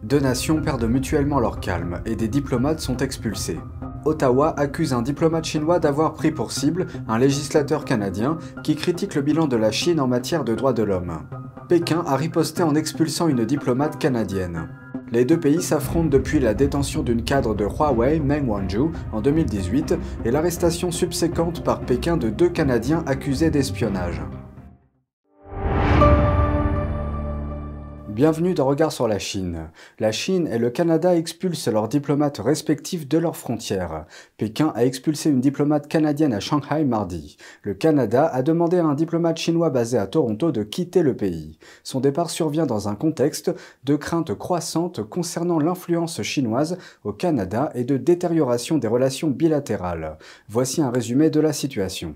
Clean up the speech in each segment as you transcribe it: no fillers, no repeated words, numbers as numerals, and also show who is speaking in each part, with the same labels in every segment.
Speaker 1: Deux nations perdent mutuellement leur calme et des diplomates sont expulsés. Ottawa accuse un diplomate chinois d'avoir pris pour cible un législateur canadien qui critique le bilan de la Chine en matière de droits de l'homme. Pékin a riposté en expulsant une diplomate canadienne. Les deux pays s'affrontent depuis la détention d'une cadre de Huawei, Meng Wanzhou, en 2018 et l'arrestation subséquente par Pékin de deux Canadiens accusés d'espionnage. Bienvenue dans Regard sur la Chine. La Chine et le Canada expulsent leurs diplomates respectifs de leurs frontières. Pékin a expulsé une diplomate canadienne à Shanghai mardi. Le Canada a demandé à un diplomate chinois basé à Toronto de quitter le pays. Son départ survient dans un contexte de craintes croissantes concernant l'influence chinoise au Canada et de détérioration des relations bilatérales. Voici un résumé de la situation.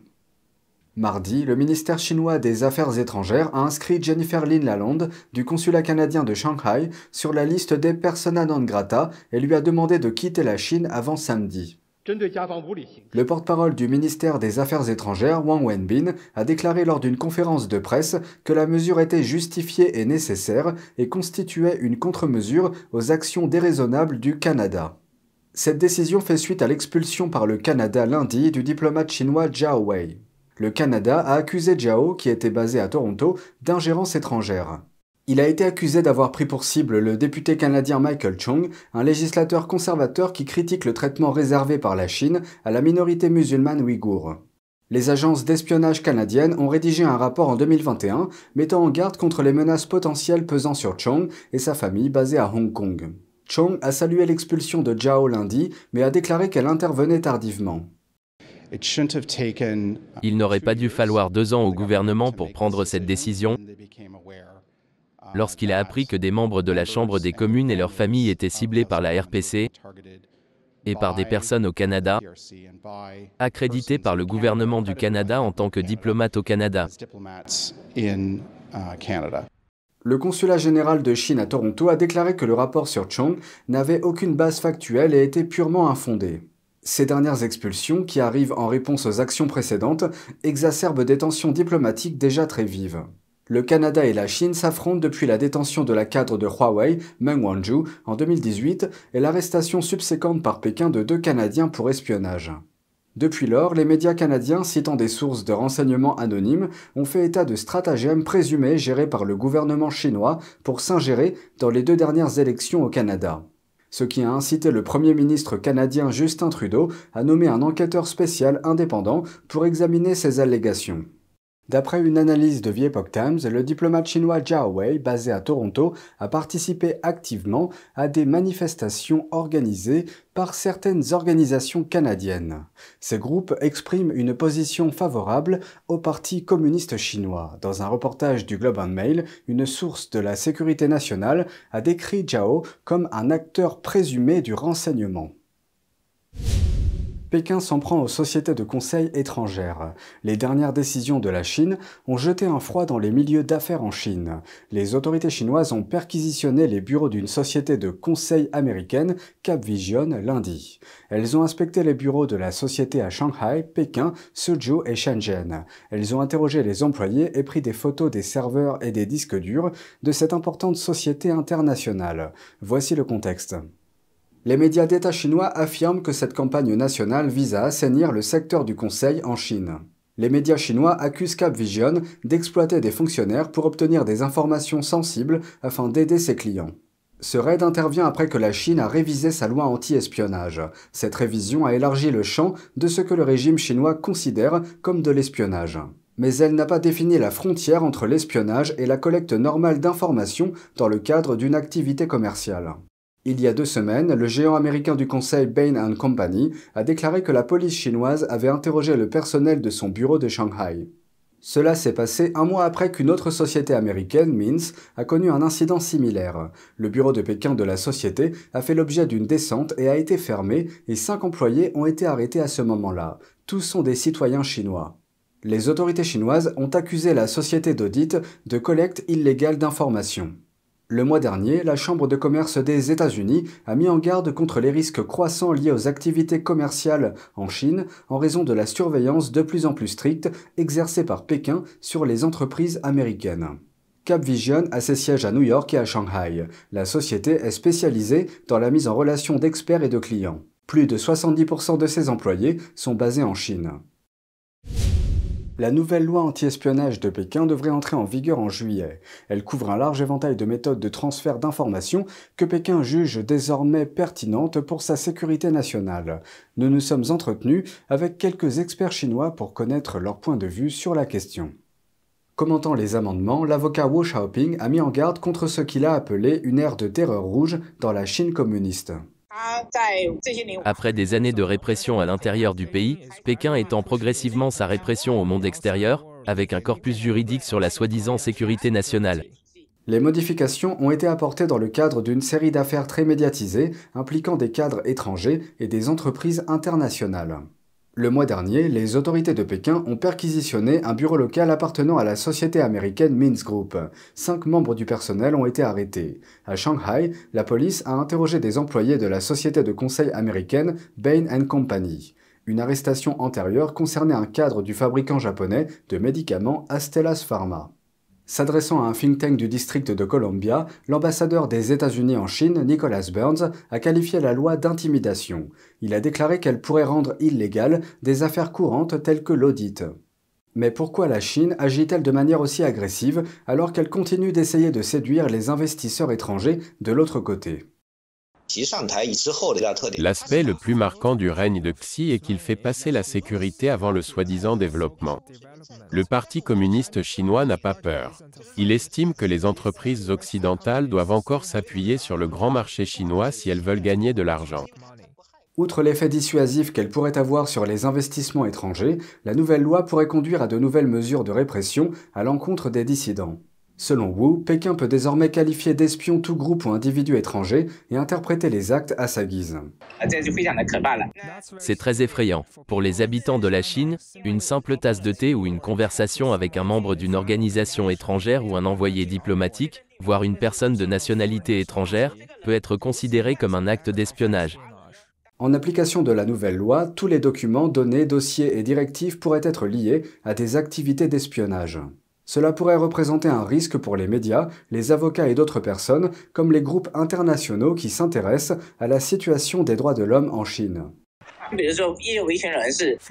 Speaker 1: Mardi, le ministère chinois des Affaires étrangères a inscrit Jennifer Lin Lalonde du consulat canadien de Shanghai sur la liste des persona non grata et lui a demandé de quitter la Chine avant samedi. Le porte-parole du ministère des Affaires étrangères, Wang Wenbin, a déclaré lors d'une conférence de presse que la mesure était justifiée et nécessaire et constituait une contre-mesure aux actions déraisonnables du Canada. Cette décision fait suite à l'expulsion par le Canada lundi du diplomate chinois Zhao Wei. Le Canada a accusé Zhao, qui était basé à Toronto, d'ingérence étrangère. Il a été accusé d'avoir pris pour cible le député canadien Michael Chong, un législateur conservateur qui critique le traitement réservé par la Chine à la minorité musulmane ouïghour. Les agences d'espionnage canadiennes ont rédigé un rapport en 2021 mettant en garde contre les menaces potentielles pesant sur Chong et sa famille basée à Hong Kong. Chong a salué l'expulsion de Zhao lundi, mais a déclaré qu'elle intervenait tardivement.
Speaker 2: Il n'aurait pas dû falloir 2 ans au gouvernement pour prendre cette décision. Lorsqu'il a appris que des membres de la Chambre des communes et leurs familles étaient ciblés par la RPC et par des personnes au Canada, accréditées par le gouvernement du Canada en tant que diplomates au Canada.
Speaker 1: Le consulat général de Chine à Toronto a déclaré que le rapport sur Chong n'avait aucune base factuelle et était purement infondé. Ces dernières expulsions, qui arrivent en réponse aux actions précédentes, exacerbent des tensions diplomatiques déjà très vives. Le Canada et la Chine s'affrontent depuis la détention de la cadre de Huawei, Meng Wanzhou, en 2018 et l'arrestation subséquente par Pékin de deux Canadiens pour espionnage. Depuis lors, les médias canadiens, citant des sources de renseignements anonymes, ont fait état de stratagèmes présumés gérés par le gouvernement chinois pour s'ingérer dans les 2 dernières élections au Canada. Ce qui a incité le Premier ministre canadien Justin Trudeau à nommer un enquêteur spécial indépendant pour examiner ces allégations. D'après une analyse de The Epoch Times, le diplomate chinois Zhao Wei, basé à Toronto, a participé activement à des manifestations organisées par certaines organisations canadiennes. Ces groupes expriment une position favorable au Parti communiste chinois. Dans un reportage du Globe and Mail, une source de la sécurité nationale a décrit Zhao comme un acteur présumé du renseignement. Pékin s'en prend aux sociétés de conseil étrangères. Les dernières décisions de la Chine ont jeté un froid dans les milieux d'affaires en Chine. Les autorités chinoises ont perquisitionné les bureaux d'une société de conseil américaine, Capvision, lundi. Elles ont inspecté les bureaux de la société à Shanghai, Pékin, Suzhou et Shenzhen. Elles ont interrogé les employés et pris des photos des serveurs et des disques durs de cette importante société internationale. Voici le contexte. Les médias d'État chinois affirment que cette campagne nationale vise à assainir le secteur du conseil en Chine. Les médias chinois accusent Capvision d'exploiter des fonctionnaires pour obtenir des informations sensibles afin d'aider ses clients. Ce raid intervient après que la Chine a révisé sa loi anti-espionnage. Cette révision a élargi le champ de ce que le régime chinois considère comme de l'espionnage. Mais elle n'a pas défini la frontière entre l'espionnage et la collecte normale d'informations dans le cadre d'une activité commerciale. Il y a 2 semaines, le géant américain du conseil Bain & Company a déclaré que la police chinoise avait interrogé le personnel de son bureau de Shanghai. Cela s'est passé 1 mois après qu'une autre société américaine, Mintz, a connu un incident similaire. Le bureau de Pékin de la société a fait l'objet d'une descente et a été fermé et 5 employés ont été arrêtés à ce moment-là. Tous sont des citoyens chinois. Les autorités chinoises ont accusé la société d'audit de collecte illégale d'informations. Le mois dernier, la Chambre de commerce des États-Unis a mis en garde contre les risques croissants liés aux activités commerciales en Chine en raison de la surveillance de plus en plus stricte exercée par Pékin sur les entreprises américaines. Capvision a ses sièges à New York et à Shanghai. La société est spécialisée dans la mise en relation d'experts et de clients. Plus de 70% de ses employés sont basés en Chine. La nouvelle loi anti-espionnage de Pékin devrait entrer en vigueur en juillet. Elle couvre un large éventail de méthodes de transfert d'informations que Pékin juge désormais pertinentes pour sa sécurité nationale. Nous nous sommes entretenus avec quelques experts chinois pour connaître leur point de vue sur la question. Commentant les amendements, l'avocat Wu Xiaoping a mis en garde contre ce qu'il a appelé une ère de terreur rouge dans la Chine communiste.
Speaker 2: Après des années de répression à l'intérieur du pays, Pékin étend progressivement sa répression au monde extérieur, avec un corpus juridique sur la soi-disant sécurité nationale.
Speaker 1: Les modifications ont été apportées dans le cadre d'une série d'affaires très médiatisées impliquant des cadres étrangers et des entreprises internationales. Le mois dernier, les autorités de Pékin ont perquisitionné un bureau local appartenant à la société américaine Mintz Group. 5 membres du personnel ont été arrêtés. À Shanghai, la police a interrogé des employés de la société de conseil américaine Bain & Company. Une arrestation antérieure concernait un cadre du fabricant japonais de médicaments Astellas Pharma. S'adressant à un think tank du district de Columbia, l'ambassadeur des États-Unis en Chine, Nicholas Burns, a qualifié la loi d'intimidation. Il a déclaré qu'elle pourrait rendre illégales des affaires courantes telles que l'audit. Mais pourquoi la Chine agit-elle de manière aussi agressive alors qu'elle continue d'essayer de séduire les investisseurs étrangers de l'autre côté ?
Speaker 3: L'aspect le plus marquant du règne de Xi est qu'il fait passer la sécurité avant le soi-disant développement. Le Parti communiste chinois n'a pas peur. Il estime que les entreprises occidentales doivent encore s'appuyer sur le grand marché chinois si elles veulent gagner de l'argent.
Speaker 1: Outre l'effet dissuasif qu'elle pourrait avoir sur les investissements étrangers, la nouvelle loi pourrait conduire à de nouvelles mesures de répression à l'encontre des dissidents. Selon Wu, Pékin peut désormais qualifier d'espion tout groupe ou individu étranger et interpréter les actes à sa guise.
Speaker 2: C'est très effrayant. Pour les habitants de la Chine, une simple tasse de thé ou une conversation avec un membre d'une organisation étrangère ou un envoyé diplomatique, voire une personne de nationalité étrangère, peut être considérée comme un acte d'espionnage.
Speaker 1: En application de la nouvelle loi, tous les documents, données, dossiers et directives pourraient être liés à des activités d'espionnage. Cela pourrait représenter un risque pour les médias, les avocats et d'autres personnes, comme les groupes internationaux qui s'intéressent à la situation des droits de l'homme en Chine.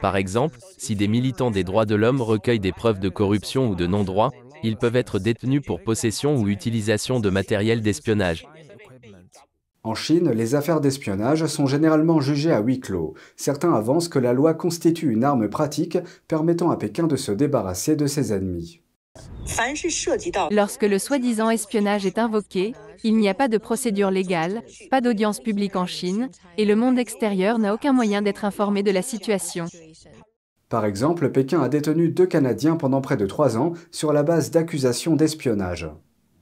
Speaker 2: Par exemple, si des militants des droits de l'homme recueillent des preuves de corruption ou de non-droit, ils peuvent être détenus pour possession ou utilisation de matériel d'espionnage.
Speaker 1: En Chine, les affaires d'espionnage sont généralement jugées à huis clos. Certains avancent que la loi constitue une arme pratique permettant à Pékin de se débarrasser de ses ennemis.
Speaker 4: Lorsque le soi-disant espionnage est invoqué, il n'y a pas de procédure légale, pas d'audience publique en Chine, et le monde extérieur n'a aucun moyen d'être informé de la situation.
Speaker 1: Par exemple, Pékin a détenu 2 Canadiens pendant près de 3 ans sur la base d'accusations d'espionnage.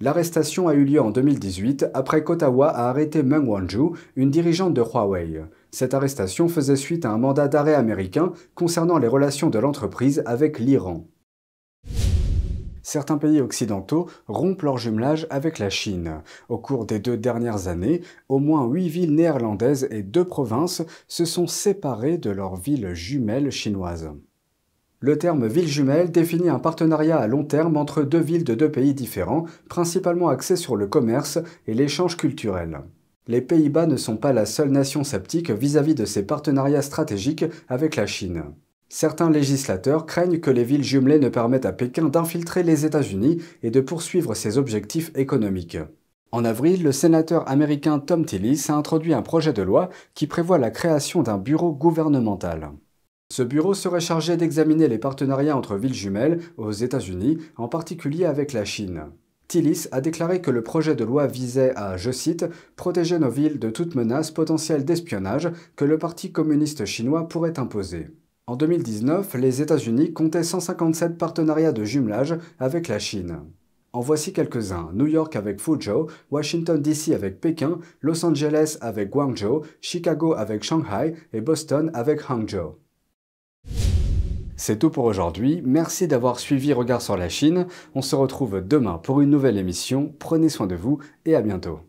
Speaker 1: L'arrestation a eu lieu en 2018 après qu'Ottawa a arrêté Meng Wanzhou, une dirigeante de Huawei. Cette arrestation faisait suite à un mandat d'arrêt américain concernant les relations de l'entreprise avec l'Iran. Certains pays occidentaux rompent leur jumelage avec la Chine. Au cours des 2 dernières années, au moins 8 villes néerlandaises et 2 provinces se sont séparées de leurs villes jumelles chinoises. Le terme ville jumelle définit un partenariat à long terme entre 2 villes de 2 pays différents, principalement axés sur le commerce et l'échange culturel. Les Pays-Bas ne sont pas la seule nation sceptique vis-à-vis de ces partenariats stratégiques avec la Chine. Certains législateurs craignent que les villes jumelées ne permettent à Pékin d'infiltrer les États-Unis et de poursuivre ses objectifs économiques. En avril, le sénateur américain Thom Tillis a introduit un projet de loi qui prévoit la création d'un bureau gouvernemental. Ce bureau serait chargé d'examiner les partenariats entre villes jumelles aux États-Unis, en particulier avec la Chine. Tillis a déclaré que le projet de loi visait à, je cite, « protéger nos villes de toute menace potentielle d'espionnage que le Parti communiste chinois pourrait imposer ». En 2019, les États-Unis comptaient 157 partenariats de jumelage avec la Chine. En voici quelques-uns: New York avec Fuzhou, Washington DC avec Pékin, Los Angeles avec Guangzhou, Chicago avec Shanghai et Boston avec Hangzhou. C'est tout pour aujourd'hui, merci d'avoir suivi Regard sur la Chine. On se retrouve demain pour une nouvelle émission, prenez soin de vous et à bientôt.